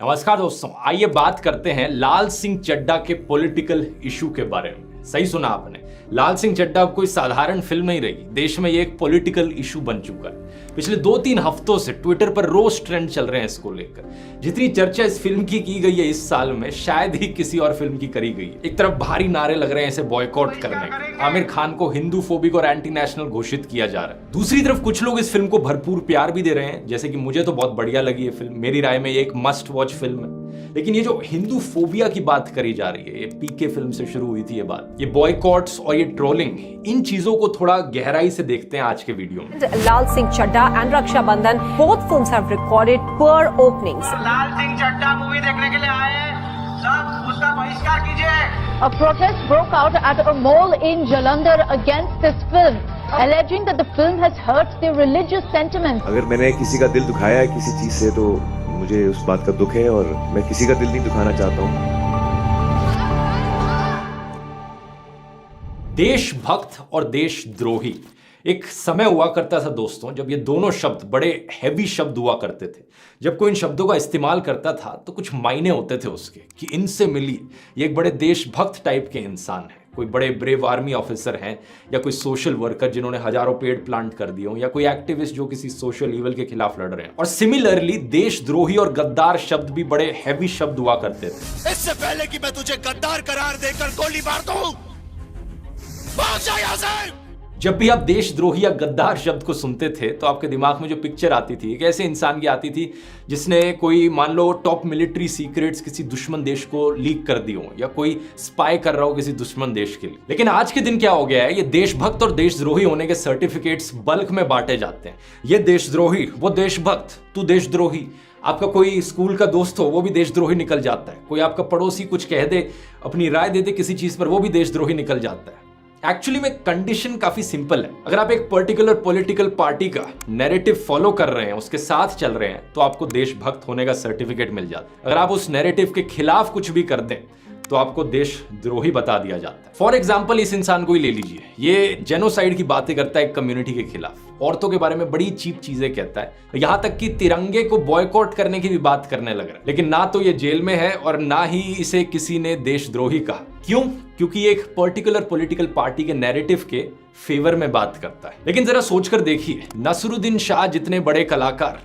नमस्कार दोस्तों, आइए बात करते हैं लाल सिंह चड्ढा के पॉलिटिकल इशू के बारे में। सही सुना आपने, लाल सिंह चड्ढा कोई साधारण फिल्म नहीं रही। देश में ये एक पॉलिटिकल इशू बन चुका है। पिछले 2-3 हफ्तों से ट्विटर पर रोज ट्रेंड चल रहे हैं इसको लेकर। जितनी चर्चा इस फिल्म की गई है इस साल में, शायद ही किसी और फिल्म की करी गई है। एक तरफ भारी नारे लग रहे हैं इसे बॉयकॉट करने के, आमिर खान को हिंदू फोबिक और एंटी नेशनल घोषित किया जा रहा है। दूसरी तरफ कुछ लोग इस फिल्म को भरपूर प्यार भी दे रहे हैं, जैसे कि मुझे तो बहुत बढ़िया लगी ये फिल्म। मेरी राय में ये एक मस्ट वॉच फिल्म है। लेकिन ये जो हिंदू फोबिया की बात करी जा रही है, ये पीके फिल्म से शुरू हुई थी ये बात, ये बॉयकॉट्स और ये ट्रोलिंग, इन चीजों को थोड़ा गहराई से देखते हैं आज के वीडियो में। Lal Singh Chaddha and Raksha Bandhan, both films have recorded poor openings. Lal Singh Chaddha movie देखने के लिए आए हैं, सब उसका बहिष्कार कीजिए। A protest broke out at a mall in Jalandhar against this film, alleging that the film has hurt their religious sentiments. अगर मैंने किसी का दिल दुखाया है किसी चीज से, तो मुझे उस बात का दुख है और मैं किसी का दिल नहीं दुखाना चाहता हूँ। देशभक्त और देशद्रोही, एक समय हुआ करता था दोस्तों जब ये दोनों शब्द बड़े हैवी शब्द हुआ करते थे। जब कोई इन शब्दों का इस्तेमाल करता था तो कुछ मायने होते थे उसके, कि इनसे मिली ये एक बड़े देशभक्त टाइप के इंसान है, कोई बड़े ब्रेव आर्मी ऑफिसर हैं, या कोई सोशल वर्कर जिन्होंने हजारों पेड़ प्लांट कर दिए हों, या कोई एक्टिविस्ट जो किसी सोशल इवल के खिलाफ लड़ रहे हैं। और सिमिलरली देशद्रोही और गद्दार शब्द भी बड़े हैवी शब्द हुआ करते थे। इससे पहले कि मैं तुझे गद्दार करार देकर गोली मार दूं, भाग जा यहां से। जब भी आप देशद्रोही या गद्दार शब्द को सुनते थे तो आपके दिमाग में जो पिक्चर आती थी एक ऐसे इंसान की आती थी जिसने कोई, मान लो, टॉप मिलिट्री सीक्रेट्स किसी दुश्मन देश को लीक कर दी हो, या कोई स्पाई कर रहा हो किसी दुश्मन देश के लिए। लेकिन आज के दिन क्या हो गया है, ये देशभक्त और देशद्रोही होने के सर्टिफिकेट्स बल्क में बांटे जाते हैं। ये देशद्रोही, वो देशभक्त, तू देशद्रोही। आपका कोई स्कूल का दोस्त हो, वो भी देशद्रोही निकल जाता है। कोई आपका पड़ोसी कुछ कह दे, अपनी राय दे दे किसी चीज पर, वो भी देशद्रोही निकल जाता है। एक्चुअली में कंडीशन काफी सिंपल है। अगर आप एक पर्टिकुलर पॉलिटिकल पार्टी का नैरेटिव फॉलो कर रहे हैं, उसके साथ चल रहे हैं, तो आपको देशभक्त होने का सर्टिफिकेट मिल जाता है। अगर आप उस नैरेटिव के खिलाफ कुछ भी कर दें तो आपको देशद्रोही बता दिया जाता है। फॉर एग्जाम्पल, इस इंसान को ही ले लीजिए, ये जेनोसाइड की बातें करता है एक कम्युनिटी के खिलाफ, औरतों के बारे में बड़ी चीप चीजें कहता है, यहां तक कि तिरंगे को बॉयकॉट करने की भी बात करने लग रहा है। लेकिन ना तो ये जेल में है और ना ही इसे किसी ने देशद्रोही कहा। क्यों? क्योंकि ये एक पर्टिकुलर पॉलिटिकल पार्टी के नैरेटिव के फेवर में बात करता है। लेकिन जरा सोचकर देखिए, नसरुद्दीन शाह जितने बड़े कलाकार,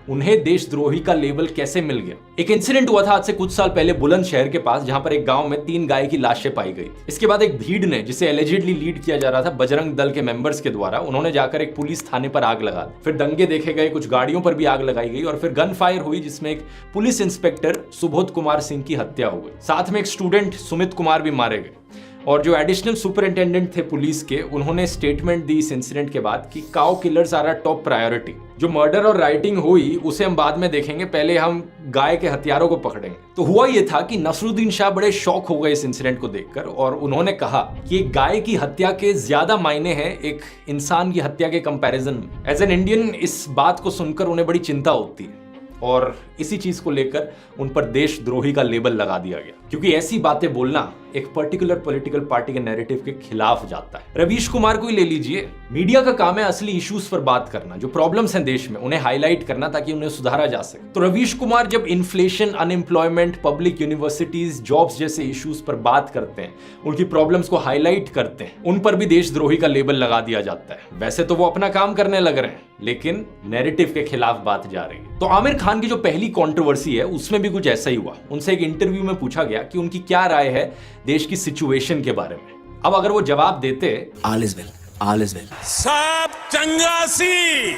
उन्हें देशद्रोही का लेबल कैसे मिल गया? एक इंसिडेंट हुआ था आज से कुछ साल पहले बुलंदशहर के पास, जहां पर एक गांव में 3 गाय की लाशें पाई गई। इसके बाद एक भीड़ ने, जिसे एलिजिडली लीड किया जा रहा था बजरंग दल के मेंबर्स के द्वारा, उन्होंने जाकर एक पुलिस थाने पर आग लगा दी। फिर दंगे देखे गए, कुछ गाड़ियों पर भी आग लगाई गई, और फिर गन फायर हुई जिसमें एक पुलिस इंस्पेक्टर सुबोध कुमार सिंह की हत्या हो गई। साथ में एक स्टूडेंट सुमित कुमार भी मारे गए। और जो एडिशनल सुपरिंटेंडेंट थे पुलिस के, उन्होंने स्टेटमेंट दी इस इंसिडेंट के बाद कि cow killers are our top priority. जो मर्डर और राइटिंग हुई उसे हम बाद में देखेंगे, पहले हम गाय के हथियारों को पकड़ेंगे। तो हुआ ये था कि नसरुद्दीन शाह बड़े शॉक हो गए इस इंसिडेंट को देखकर, और उन्होंने कहा कि एक गाय की हत्या के ज्यादा मायने हैं एक इंसान की हत्या के कंपैरिजन में। एज एन इंडियन इस बात को सुनकर उन्हें बड़ी चिंता होती है, और इसी चीज को लेकर उन पर देशद्रोही का लेबल लगा दिया गया, क्योंकि ऐसी बातें बोलना एक पर्टिकुलर पॉलिटिकल पार्टी के नैरेटिव के खिलाफ जाता है। रवीश कुमार को ही ले लीजिए, मीडिया का काम है असली इश्यूज पर बात करना, जो प्रॉब्लम्स हैं देश में उन्हें हाईलाइट करना ताकि उन्हें सुधारा जा सके। तो रवीश कुमार जब inflation, unemployment, public universities, jobs जैसे इश्यूज पर बात करते हैं, उनकी प्रॉब्लम्स को हाईलाइट करते हैं, उन पर भी देशद्रोही का लेबल लगा दिया जाता है। वैसे तो वो अपना काम करने लग रहे हैं, लेकिन नैरेटिव के खिलाफ बात जा रही है। तो आमिर खान की जो पहली कंट्रोवर्सी है उसमें भी कुछ ऐसा ही हुआ। उनसे एक इंटरव्यू में पूछा गया कि उनकी क्या राय है देश की सिचुएशन के बारे में। अब अगर वो जवाब देते ऑल इज वेल, सब चंगासी,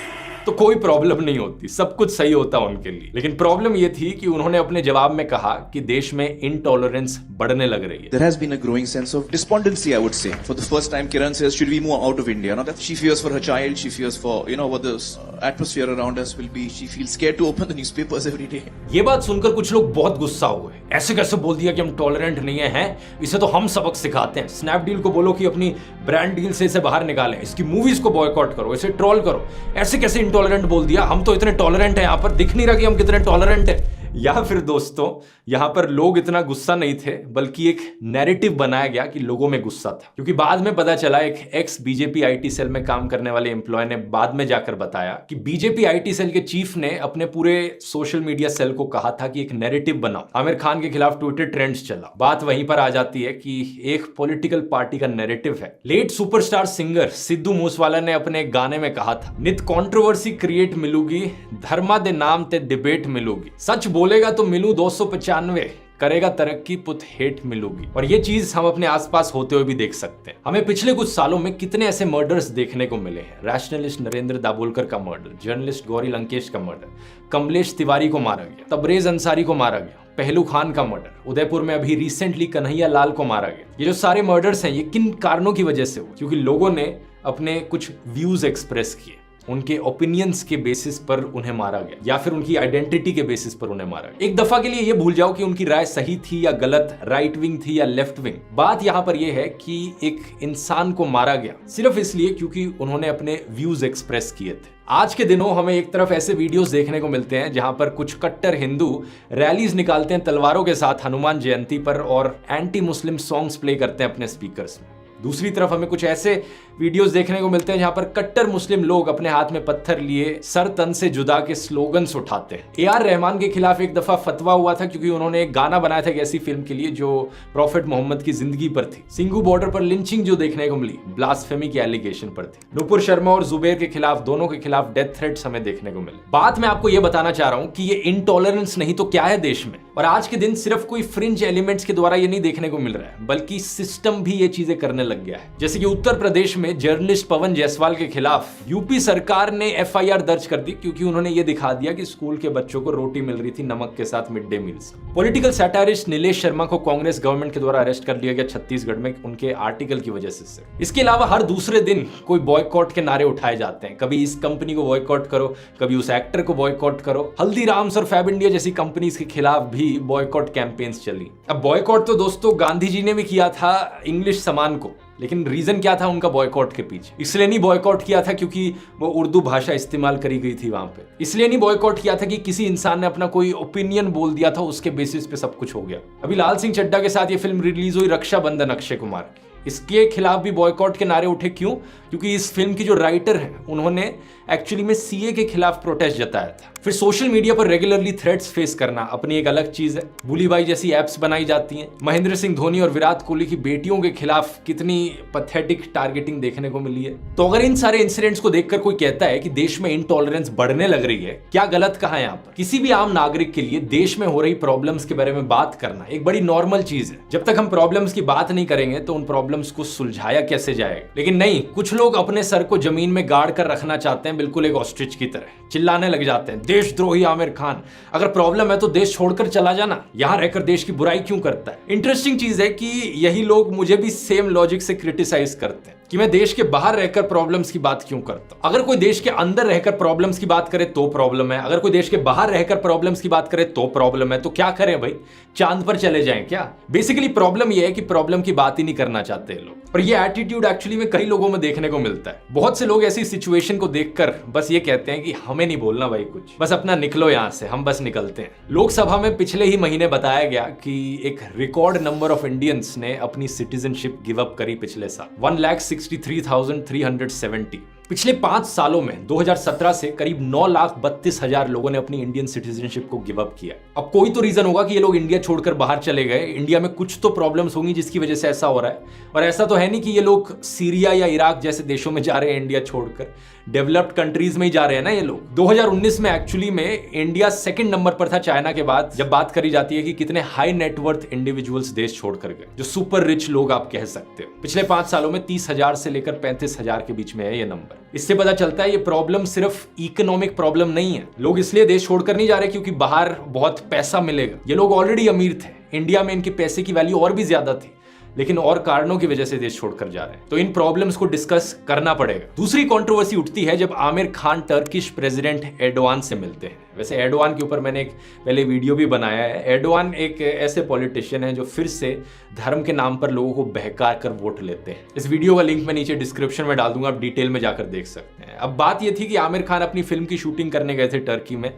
तो कोई प्रॉब्लम नहीं होती, सब कुछ सही होता उनके लिए। लेकिन प्रॉब्लम यह थी कि उन्होंने अपने जवाब में कहा कि देश में इनटॉलरेंस बढ़ने लग रही है। There has been a growing sense of despondency, I would say. For the first time, Kiran says, should we move out of India? Now that she fears for her child, she fears for, what the atmosphere around us will be. She feels scared to open the newspapers every day. ये बात सुनकर कुछ लोग बहुत गुस्सा हुए। ऐसे कैसे बोल दिया कि हम टॉलरेंट नहीं हैं, इसे तो हम सबक सिखाते हैं। स्नैपडील को बोलो कि अपनी ब्रांड डील से इसे बाहर निकालें, इसकी मूवीज को बॉयकॉट करो, इसे ट्रोल करो। ऐसे कैसे इंटॉलरेंट बोल दिया, हम तो इतने टॉलरेंट हैं, यहाँ पर दिख नहीं रहा कि हम कितने टॉलरेंट हैं। या फिर दोस्तों, यहाँ पर लोग इतना गुस्सा नहीं थे, बल्कि एक नैरेटिव बनाया गया कि लोगों में गुस्सा था। क्योंकि बाद में पता चला एक एक्स बीजेपी आईटी सेल में काम करने वाले एम्प्लॉय ने बाद में जाकर बताया कि बीजेपी आईटी सेल के चीफ ने अपने पूरे सोशल मीडिया सेल को कहा था कि एक नैरेटिव बनाओ। आमिर खान के खिलाफ ट्विटर ट्रेंड्स चला। बात वहीं पर आ जाती है कि एक पॉलिटिकल पार्टी का नैरेटिव है। Late superstar singer Sidhu Moosewala ने अपने गाने में कहा था, नित कंट्रोवर्सी क्रिएट मिलूगी, धर्मा दे नाम ते डिबेट मिलूगी, सच बोलेगा तो मिलू 295, करेगा तरक्की पुत हेट मिलूगी। और ये चीज हम अपने आसपास होते हुए भी देख सकते हैं। हमें पिछले कुछ सालों में कितने ऐसे मर्डर्स देखने को मिले हैं। रैशनलिस्ट नरेंद्र दाभोलकर का मर्डर, जर्नलिस्ट गौरी लंकेश का मर्डर, कमलेश तिवारी को मारा गया, तबरेज अंसारी को मारा गया, पहलू खान का मर्डर, उदयपुर में अभी रिसेंटली कन्हैया लाल को मारा गया। ये जो सारे मर्डर्स हैं, ये किन कारणों की वजह से हुए? क्योंकि लोगों ने अपने कुछ व्यूज एक्सप्रेस किए, उनके ओपिनियंस के बेसिस पर उन्हें मारा गया, या फिर उनकी आइडेंटिटी के बेसिस पर उन्हें मारा गया। एक दफा के लिए ये भूल जाओ कि उनकी राय सही थी या गलत, राइट विंग थी या लेफ्ट विंग। बात यहां पर यह है कि एक इंसान को मारा गया सिर्फ इसलिए क्योंकि उन्होंने अपने व्यूज एक्सप्रेस किए थे। आज के दिनों हमें एक तरफ ऐसे वीडियोस देखने को मिलते हैं जहां पर कुछ कट्टर हिंदू रैलीज निकालते हैं तलवारों के साथ हनुमान जयंती पर और एंटी मुस्लिम सॉन्ग्स प्ले करते हैं अपने स्पीकर्स में। दूसरी तरफ हमें कुछ ऐसे वीडियोस देखने को मिलते हैं जहां पर कट्टर मुस्लिम लोग अपने हाथ में पत्थर लिए सर तन से जुदा के स्लोगन्स उठाते हैं। ए.आर. रहमान के खिलाफ एक दफा फतवा हुआ था क्योंकि उन्होंने एक गाना बनाया था एक ऐसी फिल्म के लिए जो प्रॉफेट मोहम्मद की जिंदगी पर थी। सिंघू बॉर्डर पर लिंचिंग जो देखने को मिली ब्लास्फेमी के एलिगेशन पर थी। नुपुर शर्मा और जुबैर के खिलाफ, दोनों के खिलाफ डेथ थ्रेट्स हमें देखने को मिले। बात मैं आपको यह बताना चाह रहा हूं कि ये इनटॉलरेंस नहीं तो क्या है देश में। और आज के दिन सिर्फ कोई फ्रिंज एलिमेंट्स के द्वारा ये नहीं देखने को मिल रहा है, बल्कि सिस्टम भी ये चीजें करने लग गया है। जैसे कि उत्तर प्रदेश में जर्नलिस्ट पवन जायसवाल के खिलाफ यूपी सरकार ने एफआईआर दर्ज कर दी क्योंकि उन्होंने ये दिखा दिया कि स्कूल के बच्चों को रोटी मिल रही थी नमक के साथ mid day meals. Political satirist Nilesh Sharma को कांग्रेस गवर्नमेंट के द्वारा अरेस्ट कर लिया गया छत्तीसगढ़ में उनके आर्टिकल की वजह से। इसके अलावा हर दूसरे दिन कोई बॉयकॉट के नारे उठाए जाते हैं। कभी इस कंपनी को बॉयकॉट करो, कभी उस एक्टर को बॉयकॉट करो। हल्दीराम्स और फैब इंडिया जैसी कंपनीज के खिलाफ भी बॉयकॉट कैंपेन्स चली। अब बॉयकॉट तो दोस्तों गांधी जी ने भी किया था इंग्लिश सामान को, लेकिन रीजन क्या था उनका बॉयकॉट के पीछे? इसलिए नहीं बॉयकॉट किया था क्योंकि वो उर्दू भाषा इस्तेमाल करी गई थी वहां पे। इसलिए नहीं बॉयकॉट किया था कि किसी इंसान ने अपना कोई ओपिनियन बोल दिया था, उसके बेसिस पे सब कुछ हो गया। अभी लाल सिंह चड्ढा के साथ ये फिल्म रिलीज हुई रक्षाबंधन अक्षय कुमार की, इसके खिलाफ भी बॉयकॉट के नारे उठे। क्यों? क्योंकि इस फिल्म की जो राइटर है उन्होंने एक्चुअली में सीए के खिलाफ प्रोटेस्ट जताया था। फिर सोशल मीडिया पर रेगुलरली थ्रेट्स फेस करना अपनी एक अलग चीज है। बुलीबाई जैसी एप्स बनाई जाती हैं। महेंद्र सिंह धोनी और विराट कोहली की बेटियों के खिलाफ कितनी पैथेटिक टारगेटिंग देखने को मिली है। तो अगर इन सारे इंसिडेंट्स को देखकर कोई कहता है कि देश में इनटॉलरेंस बढ़ने लग रही है, क्या गलत कहा है यहाँ पर? किसी भी आम नागरिक के लिए देश में हो रही प्रॉब्लम्स के बारे में बात करना एक बड़ी नॉर्मल चीज है। जब तक हम प्रॉब्लम्स की बात नहीं करेंगे तो उन प्रॉब्लम्स को सुलझाया कैसे जाएगा? लेकिन नहीं, कुछ लोग अपने सर को जमीन में गाड़ कर रखना चाहते हैं, बिल्कुल एक ऑस्ट्रिच की तरह चिल्लाने लग जाते हैं, देशद्रोही आमिर खान, अगर प्रॉब्लम है तो देश छोड़कर चला जाना, यहां रहकर देश की बुराई क्यों करता है? इंटरेस्टिंग चीज है कि यही लोग मुझे भी सेम लॉजिक से क्रिटिसाइज करते हैं कि मैं देश के बाहर रहकर प्रॉब्लम्स की बात क्यों करता हूं। अगर कोई देश के अंदर रहकर प्रॉब्लम्स की बात करे तो प्रॉब्लम है, अगर कोई देश के बाहर रहकर प्रॉब्लम्स की बात करे तो प्रॉब्लम है। तो क्या करें भाई, चांद पर चले जाएं क्या? बेसिकली प्रॉब्लम यह है कि प्रॉब्लम की बात ही नहीं करना चाहते लोग। और ये एटीट्यूड एक्चुअली में कई लोगों में देखने को मिलता है। बहुत से लोग ऐसी सिचुएशन को देखकर बस ये कहते हैं कि हमें नहीं बोलना भाई कुछ, बस अपना निकलो यहां से, हम बस निकलते हैं। लोकसभा में पिछले ही महीने बताया गया कि एक रिकॉर्ड नंबर ऑफ इंडियंस ने अपनी सिटीजनशिप गिव अप करी पिछले साल, 1,63,370। पिछले 5 सालों में 2017 से करीब 9,32,000 लोगों ने अपनी इंडियन सिटीजनशिप को गिव अप किया। अब कोई तो रीजन होगा कि ये लोग इंडिया छोड़कर बाहर चले गए, इंडिया में कुछ तो प्रॉब्लम्स होंगी जिसकी वजह से ऐसा हो रहा है। और ऐसा तो है नहीं कि ये लोग सीरिया या इराक जैसे देशों में जा रहे हैं इंडिया छोड़कर, डेवलप्ड कंट्रीज में ही जा रहे हैं ना ये लोग। 2019 में एक्चुअली में इंडिया सेकंड नंबर पर था चाइना के बाद, जब बात करी जाती है कि कितने हाई नेटवर्थ इंडिविजुअल्स देश छोड़कर गए, जो सुपर रिच लोग आप कह सकते हो। पिछले 5 सालों में 30,000 से लेकर 35,000 के बीच में है ये नंबर। इससे पता चलता है ये प्रॉब्लम सिर्फ इकोनॉमिक प्रॉब्लम नहीं है। लोग इसलिए देश छोड़कर नहीं जा रहे क्योंकि बाहर बहुत पैसा मिलेगा। ये लोग ऑलरेडी अमीर थे, इंडिया में इनके पैसे की वैल्यू और भी ज्यादा थी, लेकिन और कारणों की वजह से देश छोड़कर जा रहे हैं। तो इन प्रॉब्लम्स को डिस्कस करना पड़ेगा। दूसरी कंट्रोवर्सी उठती है जब Aamir Khan Turkish president Erdogan से मिलते हैं। वैसे एर्डोगान के ऊपर मैंने एक पहले वीडियो भी बनाया है। एर्डोगान एक ऐसे पॉलिटिशियन है जो फिर से धर्म के नाम पर लोगों को बहका कर वोट लेते हैं। इस वीडियो का लिंक मैं नीचे डिस्क्रिप्शन में डाल दूंगा, आप डिटेल में जाकर देख सकते हैं। अब बात यह थी कि आमिर खान अपनी फिल्म की शूटिंग करने गए थे टर्की में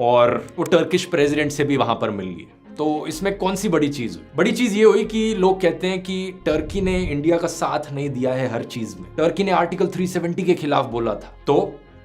और वो टर्किश प्रेसिडेंट से भी वहां पर मिल गए। तो इसमें कौन सी बड़ी चीज हुई? बड़ी चीज ये हुई कि लोग कहते हैं कि टर्की ने इंडिया का साथ नहीं दिया है हर चीज में। टर्की ने आर्टिकल 370 के खिलाफ बोला था। तो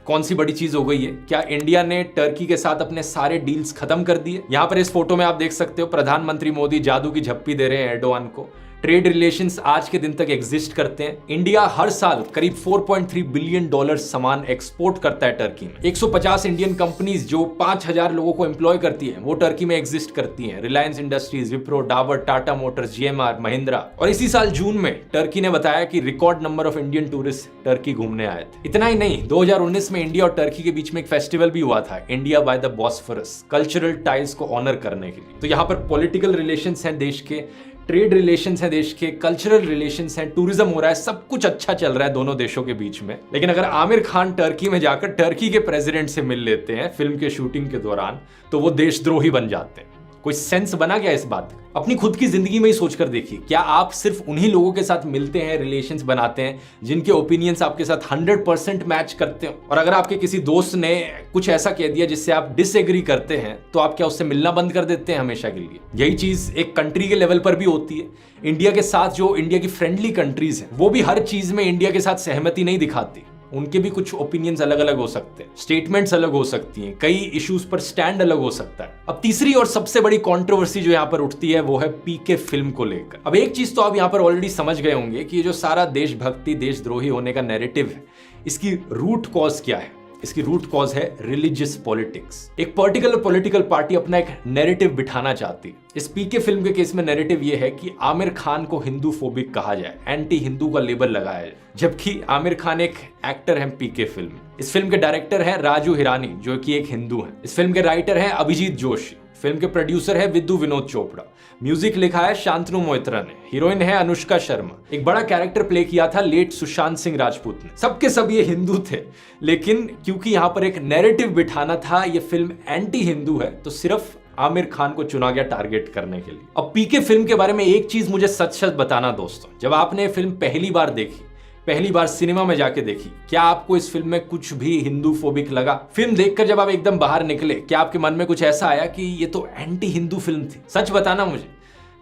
कौन सी बड़ी चीज हो गई है? क्या इंडिया ने टर्की के साथ अपने सारे डील्स खत्म कर दिए? यहां पर इस फोटो में आप देख सकते हो प्रधानमंत्री मोदी जादू की झप्पी दे रहे हैं एर्डोगान को। ट्रेड रिलेशंस आज के दिन तक एग्जिस्ट करते हैं। इंडिया हर साल करीब 4.3 बिलियन डॉलर सामान एक्सपोर्ट करता है टर्की में। 150 इंडियन कंपनीज जो 5000 लोगों को एम्प्लॉय करती हैं वो टर्की में एग्जिस्ट करती हैं। Reliance industries, Wipro, Dabur, Tata Motors, GMR, Mahindra. और इसी साल जून में टर्की ने बताया कि record number of Indian tourist Turkey घूमने आए थे। इतना ही नहीं, 2019 में इंडिया और टर्की के बीच में एक फेस्टिवल भी हुआ था, India by the Bosphorus, cultural ties को ऑनर करने के लिए। तो यहाँ पर पॉलिटिकल रिलेशंस हैं देश के, ट्रेड रिलेशंस है देश के, कल्चरल रिलेशंस हैं, टूरिज्म हो रहा है, सब कुछ अच्छा चल रहा है दोनों देशों के बीच में। लेकिन अगर आमिर खान टर्की में जाकर टर्की के प्रेसिडेंट से मिल लेते हैं फिल्म के शूटिंग के दौरान, तो वो देशद्रोही बन जाते हैं। कोई सेंस बना क्या इस बात का? अपनी खुद की जिंदगी में ही सोचकर देखिए, क्या आप सिर्फ उन्हीं लोगों के साथ मिलते हैं, रिलेशंस बनाते हैं जिनके ओपिनियंस आपके साथ 100% मैच करते हो? और अगर आपके किसी दोस्त ने कुछ ऐसा कह दिया जिससे आप डिसएग्री करते हैं, तो आप क्या उससे मिलना बंद कर देते हैं हमेशा के लिए? यही चीज एक कंट्री के लेवल पर भी होती है। इंडिया के साथ जो इंडिया की फ्रेंडली कंट्रीज हैं, वो भी हर चीज में इंडिया के साथ सहमति नहीं दिखाती। उनके भी कुछ ओपिनियंस अलग अलग हो सकते हैं, स्टेटमेंट्स अलग हो सकती हैं, कई इश्यूज पर स्टैंड अलग हो सकता है। अब तीसरी और सबसे बड़ी कंट्रोवर्सी जो यहाँ पर उठती है वो है पीके फिल्म को लेकर। अब एक चीज तो आप यहाँ पर ऑलरेडी समझ गए होंगे कि ये जो सारा देशभक्ति, देशद्रोही होने का नैरेटिव है, इसकी रूट कॉज क्या है? इसकी रूट कॉज है रिलीजियस पॉलिटिक्स। एक पर्टिकुलर पॉलिटिकल पार्टी अपना एक नैरेटिव बिठाना चाहती है। इस पीके फिल्म के केस में नैरेटिव ये है कि आमिर खान को हिंदू फोबिक कहा जाए, एंटी हिंदू का लेबल लगाया जाए, जबकि आमिर खान एक एक्टर है पीके फिल्म। इस फिल्म के डायरेक्टर हैं राजू हिरानी, जो कि एक हिंदू हैं। इस फिल्म के राइटर हैं अभिजीत जोशी। फिल्म के प्रोड्यूसर है विद्यु विनोद चोपड़ा। म्यूजिक लिखा है शांतनु मोइत्रा ने। हीरोइन है अनुष्का शर्मा। एक बड़ा कैरेक्टर प्ले किया था लेट सुशांत सिंह राजपूत ने। सबके सब ये हिंदू थे, लेकिन क्योंकि यहाँ पर एक नैरेटिव बिठाना था, ये फिल्म एंटी हिंदू है, तो सिर्फ आमिर खान को चुना गया टारगेट करने के लिए। अब पीके फिल्म के बारे में एक चीज मुझे सच सच बताना दोस्तों, जब आपने फिल्म पहली बार देखी, पहली बार सिनेमा में जाके देखी, क्या आपको इस फिल्म में कुछ भी हिंदू फोबिक लगा? फिल्म देखकर जब आप एकदम बाहर निकले, क्या आपके मन में कुछ ऐसा आया कि ये तो एंटी हिंदू फिल्म थी? सच बताना मुझे,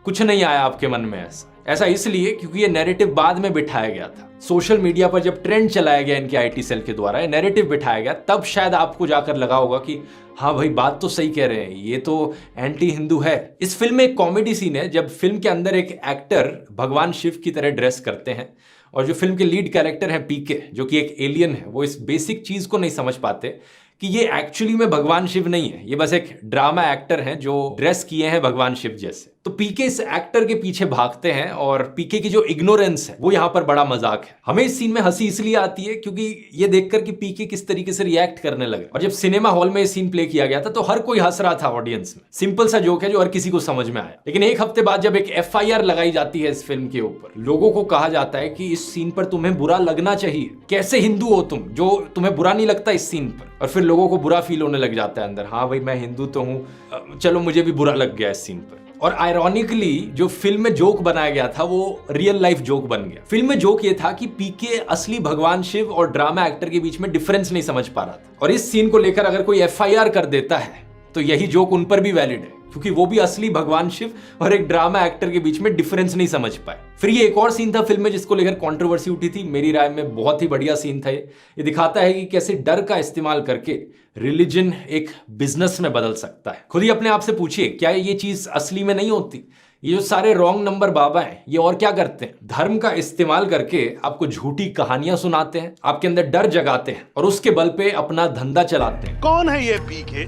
कुछ नहीं आया आपके मन में ऐसा इसलिए क्योंकि ये नैरेटिव बाद में बिठाया गया था। सोशल मीडिया पर जब ट्रेंड चलाया गया इनके IT सेल के द्वारा, ये नैरेटिव बिठाया गया, तब शायद आपको जाकर लगा होगा कि हाँ भाई, बात तो सही कह रहे हैं, ये तो एंटी हिंदू है। इस फिल्म में एक कॉमेडी सीन है जब फिल्म के अंदर एक एक्टर भगवान शिव की तरह ड्रेस करते हैं, और जो फिल्म के लीड कैरेक्टर हैं पीके, जो कि एक एलियन है, वो इस बेसिक चीज को नहीं समझ पाते कि ये एक्चुअली में भगवान शिव नहीं है, ये बस एक ड्रामा एक्टर हैं जो ड्रेस किए हैं भगवान शिव जैसे। तो पीके इस एक्टर के पीछे भागते हैं, और पीके की जो इग्नोरेंस है वो यहाँ पर बड़ा मजाक है। हमें इस सीन में हंसी इसलिए आती है क्योंकि ये देखकर कि पीके किस तरीके से रिएक्ट करने लगे। और जब सिनेमा हॉल में ये सीन प्ले किया गया था तो हर कोई हंस रहा था ऑडियंस में। सिंपल सा जोक है जो हर किसी को समझ में आया। लेकिन एक हफ्ते बाद जब एक FIR लगाई जाती है इस फिल्म के ऊपर, लोगों को कहा जाता है कि इस सीन पर तुम्हें बुरा लगना चाहिए, कैसे हिंदू हो तुम जो तुम्हें बुरा नहीं लगता इस सीन पर? और फिर लोगों को बुरा फील होने लग जाता है अंदर, हाँ भाई मैं हिंदू तो हूं, चलो मुझे भी बुरा लग गया इस सीन पर। और आयरॉनिकली जो फिल्म में जोक बनाया गया था वो रियल लाइफ जोक बन गया। फिल्म में जोक ये था कि पीके असली भगवान शिव और ड्रामा एक्टर के बीच में डिफरेंस नहीं समझ पा रहा था, और इस सीन को लेकर अगर कोई FIR कर देता है तो यही जोक उन पर भी वैलिड है, क्योंकि वो भी असली भगवान शिव और एक ड्रामा एक्टर के बीच में डिफरेंस नहीं समझ पाए। फिर ये एक और सीन था फिल्म में जिसको लेकर कंट्रोवर्सी उठी थी। मेरी राय में बहुत ही बढ़िया सीन था ये दिखाता है कि कैसे डर का इस्तेमाल करके रिलीजन एक बिजनेस में बदल सकता है। खुद ही अपने आप से पूछिए, क्या ये चीज असली में नहीं होती? ये जो सारे रॉन्ग नंबर बाबा हैं, ये और क्या करते हैं? धर्म का इस्तेमाल करके आपको झूठी कहानियां सुनाते हैं, आपके अंदर डर जगाते हैं, और उसके बल पे अपना धंधा चलाते हैं। कौन है ये पीके?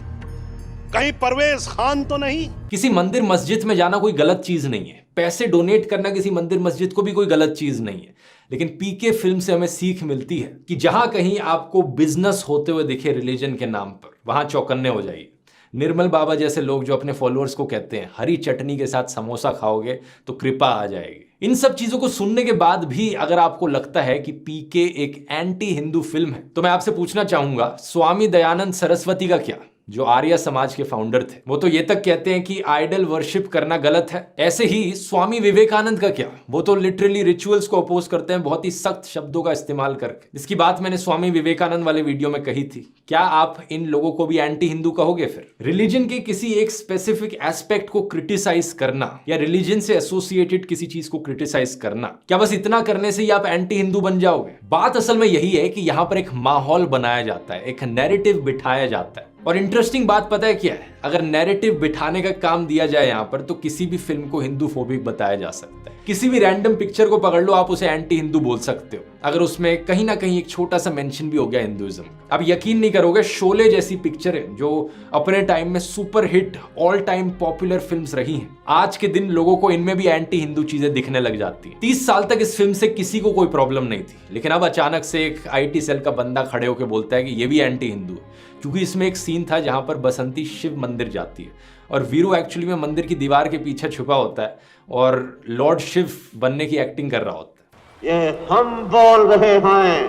कहीं परवेज खान तो नहीं? किसी मंदिर मस्जिद में जाना कोई गलत चीज नहीं है, पैसे डोनेट करना किसी मंदिर मस्जिद को भी कोई गलत चीज नहीं है। लेकिन पीके फिल्म से हमें सीख मिलती है कि जहां कहीं आपको बिजनेस होते हुए दिखे रिलीजन के नाम पर, वहां चौकन्ने हो जाइए। निर्मल बाबा जैसे लोग जो अपने फॉलोअर्स को कहते हैं हरी चटनी के साथ समोसा खाओगे तो कृपा आ जाएगी, इन सब चीजों को सुनने के बाद भी अगर आपको लगता है कि पीके एक एंटी हिंदू फिल्म है, तो मैं आपसे पूछना चाहूंगा, स्वामी दयानंद सरस्वती का क्या? जो आर्य समाज के फाउंडर थे, वो तो ये तक कहते हैं कि आइडल वर्शिप करना गलत है। ऐसे ही स्वामी विवेकानंद का क्या, वो तो लिटरली रिचुअल्स को अपोज करते हैं बहुत ही सख्त शब्दों का इस्तेमाल करके, जिसकी बात मैंने स्वामी विवेकानंद वाले वीडियो में कही थी। क्या आप इन लोगों को भी एंटी हिंदू कहोगे? फिर रिलीजन के किसी एक स्पेसिफिक एस्पेक्ट को क्रिटिसाइज करना या रिलीजन से एसोसिएटेड किसी चीज को क्रिटिसाइज करना, क्या बस इतना करने से ही आप एंटी हिंदू बन जाओगे? बात असल में यही है कि यहां पर एक माहौल बनाया जाता है, एक नैरेटिव बिठाया जाता है। और इंटरेस्टिंग बात पता है क्या है? अगर नैरेटिव बिठाने का काम दिया जाए यहां पर, तो किसी भी फिल्म को हिंदू फोबिक बताया जा सकता है। किसी भी रैंडम पिक्चर को पकड़ लो, आप उसे एंटी हिंदू बोल सकते हो अगर उसमें कहीं ना कहीं एक छोटा सा मेंशन भी हो गया हिंदुइज्म। अब यकीन नहीं करोगे, शोले जैसी पिक्चर है जो अपने टाइम में super hit all time popular films रही हैं, आज के दिन लोगों को इनमें भी एंटी हिंदू चीजें दिखने लग जाती हैं। 30 साल तक इस फिल्म से किसी को कोई प्रॉब्लम नहीं थी, लेकिन अब अचानक से एक IT सेल का बंदा खड़े होकर बोलता है कि ये भी एंटी हिंदू है, क्योंकि इसमें एक सीन था जहां पर बसंती शिव मंदिर जाती है और वीरू एक्चुअली में मंदिर की दीवार के पीछे छुपा होता है और लॉर्ड शिव बनने की एक्टिंग कर रहा होता है। ये हम बोल रहे हैं।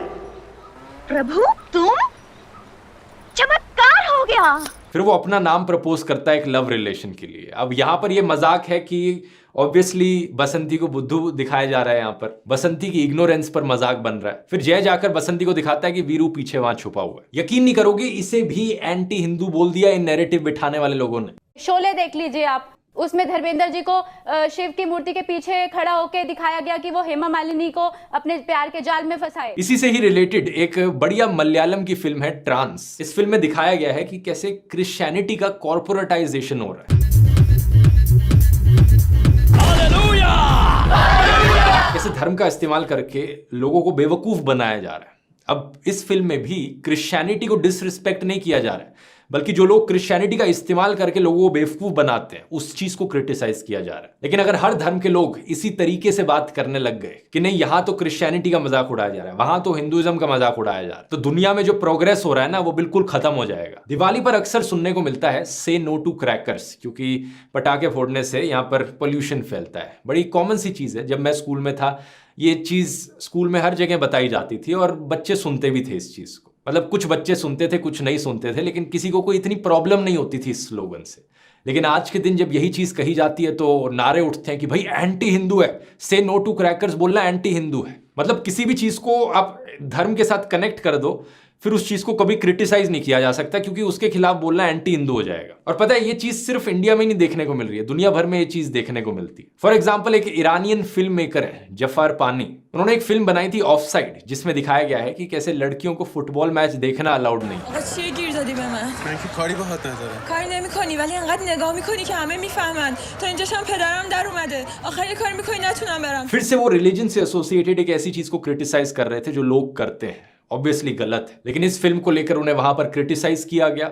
प्रभु तुम, चमत्कार हो गया। फिर वो अपना नाम प्रपोज करता है एक लव रिलेशन के लिए। अब यहाँ पर ये मजाक है कि ऑब्वियसली बसंती को बुद्धू दिखाया जा रहा है, यहाँ पर बसंती की इग्नोरेंस पर मजाक बन रहा है। फिर जय जाकर बसंती को दिखाता है कि वीरू पीछे वहां छुपा हुआ है। यकीन नहीं करोगे, इसे भी एंटी हिंदू बोल दिया इन नैरेटिव बिठाने वाले लोगों ने। शोले देख लीजिए आप, उसमें धर्मेंद्र जी को शिव की मूर्ति के पीछे खड़ा होकर दिखाया गया कि वो हेमा मालिनी को अपने प्यार के जाल में फंसाए। इसी से ही रिलेटेड एक बढ़िया मलयालम की फिल्म है ट्रांस। इस फिल्म में दिखाया गया है कि कैसे क्रिश्चियनिटी का कॉर्पोरेटाइजेशन हो रहा है, कैसे धर्म का इस्तेमाल करके लोगों को बेवकूफ बनाया जा रहा है। अब इस फिल्म में भी क्रिश्चियनिटी को डिसरिस्पेक्ट नहीं किया जा रहा है, बल्कि जो लोग क्रिश्चियनिटी का इस्तेमाल करके लोगों को बेवकूफ बनाते हैं उस चीज को क्रिटिसाइज किया जा रहा है। लेकिन अगर हर धर्म के लोग इसी तरीके से बात करने लग गए कि नहीं यहां तो क्रिश्चियनिटी का मजाक उड़ाया जा रहा है, वहां तो हिंदुइज्म का मजाक उड़ाया जा रहा है, तो दुनिया में जो प्रोग्रेस हो रहा है ना वो बिल्कुल खत्म हो जाएगा। दिवाली पर अक्सर सुनने को मिलता है से नो टू क्रैकर्स, क्योंकि पटाखे फोड़ने से यहाँ पर पोल्यूशन फैलता है। बड़ी कॉमन सी चीज है, जब मैं स्कूल में था ये चीज स्कूल में हर जगह बताई जाती थी और बच्चे सुनते भी थे इस चीज को। मतलब कुछ बच्चे सुनते थे, कुछ नहीं सुनते थे, लेकिन किसी को कोई इतनी प्रॉब्लम नहीं होती थी इस स्लोगन से। लेकिन आज के दिन जब यही चीज कही जाती है तो नारे उठते हैं कि भाई एंटी हिंदू है, से नो टू क्रैकर्स बोलना एंटी हिंदू है। मतलब किसी भी चीज को आप धर्म के साथ कनेक्ट कर दो, फिर उस चीज को कभी क्रिटिसाइज नहीं किया जा सकता, क्योंकि उसके खिलाफ बोलना एंटी हिंदू हो जाएगा। और पता है ये चीज सिर्फ इंडिया में नहीं देखने को मिल रही है, दुनिया भर में ये चीज देखने को मिलती है। फॉर एग्जाम्पल एक ईरानियन फिल्म मेकर है जफर पानी, उन्होंने एक फिल्म बनाई थी ऑफ साइड, जिसमें दिखाया गया है कि कैसे लड़कियों को फुटबॉल मैच देखना अलाउड नहीं। फिर से वो रिलीजन से एसोसिएटेड एक ऐसी चीज को क्रिटिसाइज कर रहे थे जो लोग करते हैं, ऑब्वियसली गलत है, लेकिन इस फिल्म को लेकर उन्हें वहां पर क्रिटिसाइज किया गया।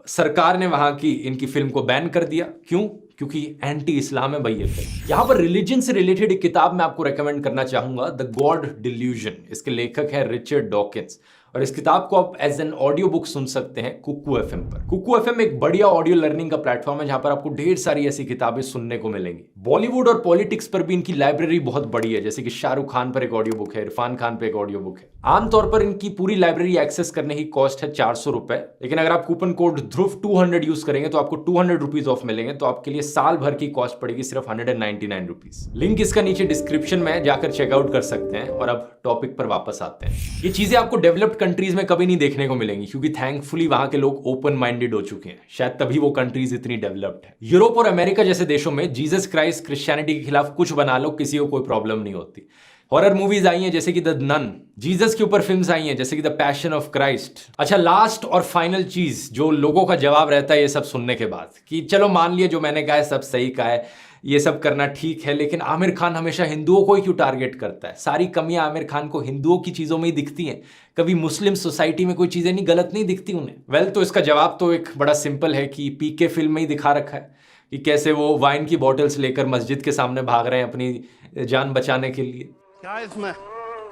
सरकार ने वहां की इनकी फिल्म को बैन कर दिया। क्यों? क्योंकि एंटी इस्लाम है भाई ये फिल्म। यहां पर रिलीजन से रिलेटेड एक किताब मैं आपको रेकमेंड करना चाहूंगा, द गॉड डिल्यूजन। इसके लेखक है रिचर्ड डॉकिंस, और इस किताब को आप एज एन ऑडियो बुक सुन सकते हैं कुकू FM पर। कुकू FM एक बढ़िया ऑडियो लर्निंग का प्लेटफॉर्म है जहां पर आपको ढेर सारी ऐसी किताबें सुनने को मिलेंगी। बॉलीवुड और पॉलिटिक्स पर भी इनकी लाइब्रेरी बहुत बड़ी है, जैसे कि शाहरुख खान पर एक ऑडियो बुक है, इरफान खान पर एक ऑडियो बुक है। आमतौर पर इनकी पूरी लाइब्रेरी एक्सेस करने की कॉस्ट है 400 रुपए, लेकिन अगर आप कूपन कोड ध्रुव 200 यूज करेंगे तो आपको 200 रुपीज ऑफ मिलेंगे, तो आपके लिए साल भर की कॉस्ट पड़ेगी सिर्फ 199 रुपीज। लिंक इसका नीचे डिस्क्रिप्शन में जाकर चेकआउट कर सकते हैं। और अब टॉपिक पर वापस आते हैं। ये चीजें आपको डेवलप्ड कंट्रीज में कभी नहीं देखने को मिलेंगी, क्योंकि थैंकफुली वहां के लोग ओपन माइंडेड हो चुके हैं, शायद तभी वो कंट्रीज इतनी डेवलप्ड है। यूरोप और अमेरिका जैसे देशों में जीसस क्राइस्ट क्रिश्चियनिटी के खिलाफ कुछ बना लो, किसी को कोई प्रॉब्लम नहीं होती। हॉरर मूवीज आई हैं जैसे कि द नन, जीसस के ऊपर फिल्म्स आई हैं जैसे कि द पैशन ऑफ क्राइस्ट। अच्छा, लास्ट और फाइनल चीज जो लोगों का जवाब रहता है ये सब सुनने के बाद, कि चलो मान लिया जो मैंने कहा है सब सही कहा है, ये सब करना ठीक है, लेकिन आमिर खान हमेशा हिंदुओं को ही क्यों टारगेट करता है? सारी कमियां आमिर खान को हिंदुओं की चीजों में ही दिखती हैं, कभी मुस्लिम सोसाइटी में कोई चीजें नहीं गलत नहीं दिखती उन्हें। वेल, तो इसका जवाब तो एक बड़ा सिंपल है कि पीके फिल्म में ही दिखा रखा है कि कैसे वो वाइन की बॉटल्स लेकर मस्जिद के सामने भाग रहे हैं अपनी जान बचाने के लिए। क्या इसमें?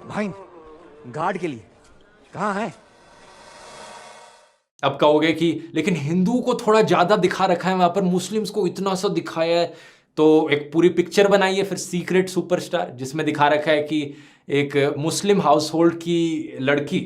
वाइन गार्ड के लिए कहाँ है? अब कहोगे कि लेकिन हिंदू को थोड़ा ज्यादा दिखा रखा है वहां पर, मुस्लिम्स को इतना सा दिखाया है, तो एक पूरी पिक्चर बनाई है फिर सीक्रेट सुपरस्टार, जिसमें दिखा रखा है कि एक मुस्लिम हाउस होल्ड की लड़की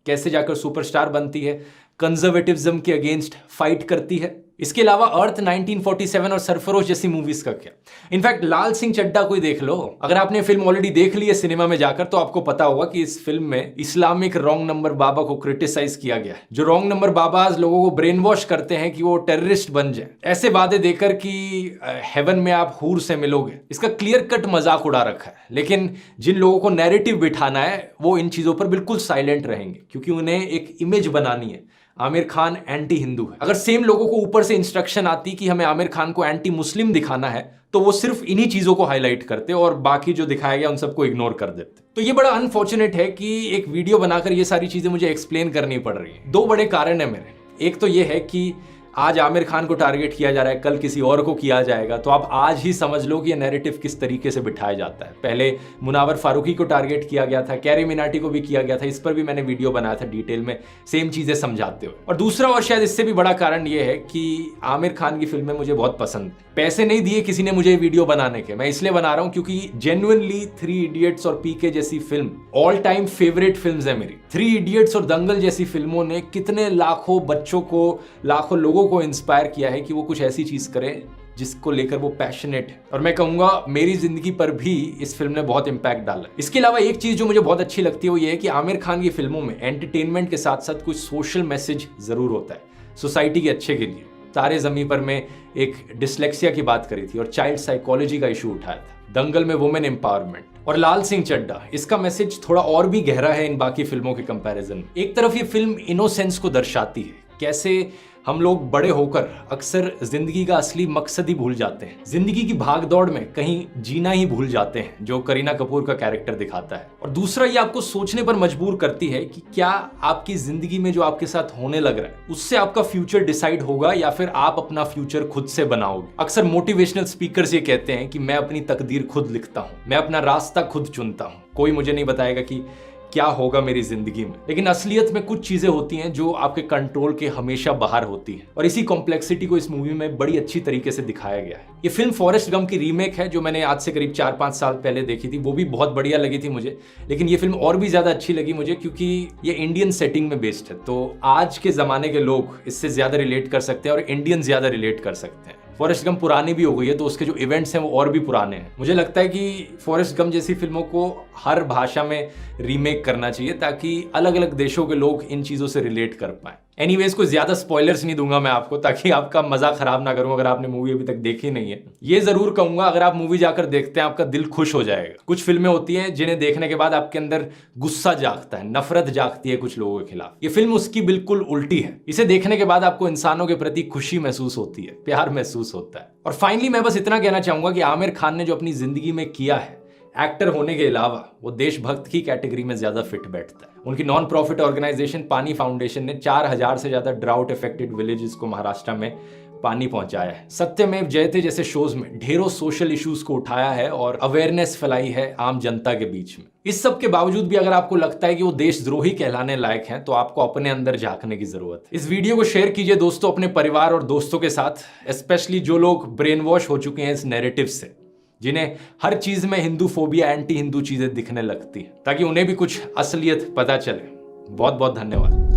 कैसे जाकर सुपरस्टार बनती है। कंजर्वेटिज्म के अगेंस्ट फाइट करती है। इसके अलावा अर्थ 1947 और सरफरोश जैसी मूवीज का क्या। इनफैक्ट लाल सिंह चड्ढा कोई देख लो, अगर आपने फिल्म ऑलरेडी देख ली है सिनेमा में जाकर तो आपको पता होगा कि इस फिल्म में इस्लामिक रॉन्ग नंबर बाबा को क्रिटिसाइज किया गया है। जो रॉन्ग नंबर बाबाज लोगों को ब्रेन वॉश करते हैं कि वो टेररिस्ट बन जाए, ऐसे वादे देकर कि हेवन में आप हूर से मिलोगे, इसका क्लियर कट मजाक उड़ा रखा है। लेकिन जिन लोगों को नैरेटिव बिठाना है वो इन चीजों पर बिल्कुल साइलेंट रहेंगे, क्योंकि उन्हें एक इमेज बनानी है आमिर खान एंटी हिंदू है। अगर सेम लोगों को ऊपर से इंस्ट्रक्शन आती कि हमें आमिर खान को एंटी मुस्लिम दिखाना है तो वो सिर्फ इन्हीं चीजों को हाईलाइट करते और बाकी जो दिखाया गया उन सबको इग्नोर कर देते। तो ये बड़ा अनफॉर्चुनेट है कि एक वीडियो बनाकर ये सारी चीजें मुझे एक्सप्लेन करनी पड़ रही है। दो बड़े कारण है मेरे। एक तो ये है कि आज आमिर खान को टारगेट किया जा रहा है, कल किसी और को किया जाएगा, तो आप आज ही समझ लो कि ये नैरेटिव किस तरीके से बिठाया जाता है। पहले मुनावर फारूकी को टारगेट किया गया था, कैरी मिनाटी को भी किया गया था, इस पर भी मैंने वीडियो बनाया था डिटेल में सेम चीजें समझाते हुए। और दूसरा और शायद इससे भी बड़ा कारण ये है कि आमिर खान की फिल्में मुझे बहुत पसंद। पैसे नहीं दिए किसी ने मुझे वीडियो बनाने के, मैं इसलिए बना रहा हूं क्योंकि जेन्युइनली 3 इडियट्स और पीके जैसी film all time favourite films है मेरी। 3 इडियट्स और दंगल जैसी फिल्मों ने कितने लाखों बच्चों को, लाखों लोगों को इंस्पायर किया है कि वो कुछ ऐसी चीज करें जिसको लेकर वो पैशनेट है। और मैं कहूंगा मेरी जिंदगी पर भी इस फिल्म ने बहुत इंपैक्ट डाला। इसके अलावा एक चीज जो मुझे बहुत अच्छी लगती है वो ये है कि आमिर खान की फिल्मों में एंटरटेनमेंट के साथ साथ कुछ सोशल मैसेज जरूर होता है सोसाइटी के अच्छे के लिए। तारे ज़मीं पर में एक डिसलेक्सिया की बात करी थी और चाइल्ड साइकोलॉजी का इशू उठाया था। दंगल में वुमेन एम्पावरमेंट और लाल सिंह चड्ढा, इसका मैसेज थोड़ा और भी गहरा है इन बाकी फिल्मों के कंपैरिजन। एक तरफ ये फिल्म इनोसेंस को दर्शाती है, कैसे हम लोग बड़े होकर अक्सर जिंदगी का असली मकसद ही भूल जाते हैं, जिंदगी की भागदौड़ में कहीं जीना ही भूल जाते हैं, जो करीना कपूर का कैरेक्टर दिखाता है। और दूसरा ये आपको सोचने पर मजबूर करती है कि क्या आपकी जिंदगी में जो आपके साथ होने लग रहा है उससे आपका फ्यूचर डिसाइड होगा या फिर आप अपना फ्यूचर खुद से बनाओगे। अक्सर मोटिवेशनल स्पीकर्स ये कहते हैं कि मैं अपनी तकदीर खुद लिखता हूं, मैं अपना रास्ता खुद चुनता हूं, कोई मुझे नहीं बताएगा कि क्या होगा मेरी जिंदगी में। लेकिन असलियत में कुछ चीजें होती हैं जो आपके कंट्रोल के हमेशा बाहर होती हैं और इसी कॉम्प्लेक्सिटी को इस मूवी में बड़ी अच्छी तरीके से दिखाया गया है। ये फिल्म फॉरेस्ट गम की रीमेक है जो मैंने आज से करीब 4-5 साल पहले देखी थी, वो भी बहुत बढ़िया लगी थी मुझे। लेकिन ये फिल्म और भी ज्यादा अच्छी लगी मुझे क्योंकि ये इंडियन सेटिंग में बेस्ड है, तो आज के जमाने के लोग इससे ज्यादा रिलेट कर सकते हैं और इंडियन ज्यादा रिलेट कर सकते हैं। फॉरेस्ट गम पुरानी भी हो गई है तो उसके जो इवेंट्स हैं वो और भी पुराने हैं। मुझे लगता है कि फॉरेस्ट गम जैसी फिल्मों को हर भाषा में रीमेक करना चाहिए ताकि अलग अलग देशों के लोग इन चीजों से रिलेट कर पाए। एनीवेज कोई ज्यादा स्पॉयलर्स नहीं दूंगा मैं आपको ताकि आपका मजा खराब ना करूं अगर आपने मूवी अभी तक देखी नहीं है। ये जरूर कहूंगा अगर आप मूवी जाकर देखते हैं आपका दिल खुश हो जाएगा। कुछ फिल्में होती हैं जिन्हें देखने के बाद आपके अंदर गुस्सा जागता है, नफरत जागती है कुछ लोगों के खिलाफ। ये फिल्म उसकी बिल्कुल उल्टी है। इसे देखने के बाद आपको इंसानों के प्रति खुशी महसूस होती है, प्यार महसूस होता है। और फाइनली मैं बस इतना कहना चाहूंगा कि आमिर खान ने जो अपनी जिंदगी में किया है एक्टर होने के अलावा वो देशभक्त की कैटेगरी में ज्यादा फिट बैठता है। उनकी नॉन प्रॉफिट ऑर्गेनाइजेशन पानी फाउंडेशन ने 4000 से ज्यादा ड्राउट इफेक्टेड विलेजेस को महाराष्ट्र में पानी पहुंचाया है। सत्यमेव जयते जैसे शोज में ढेरों सोशल इश्यूज को उठाया है और अवेयरनेस फैलाई है आम जनता के बीच में। इस सब के बावजूद भी अगर आपको लगता है कि वो देशद्रोही कहलाने लायक हैं तो आपको अपने अंदर झांकने की जरूरत है। इस वीडियो को शेयर कीजिए दोस्तों अपने परिवार और दोस्तों के साथ, स्पेशली जो लोग ब्रेन वॉश हो चुके हैं इस नैरेटिव से, जिन्हें हर चीज में हिंदू फोबिया, एंटी हिंदू चीजें दिखने लगती हैं, ताकि उन्हें भी कुछ असलियत पता चले। बहुत बहुत धन्यवाद।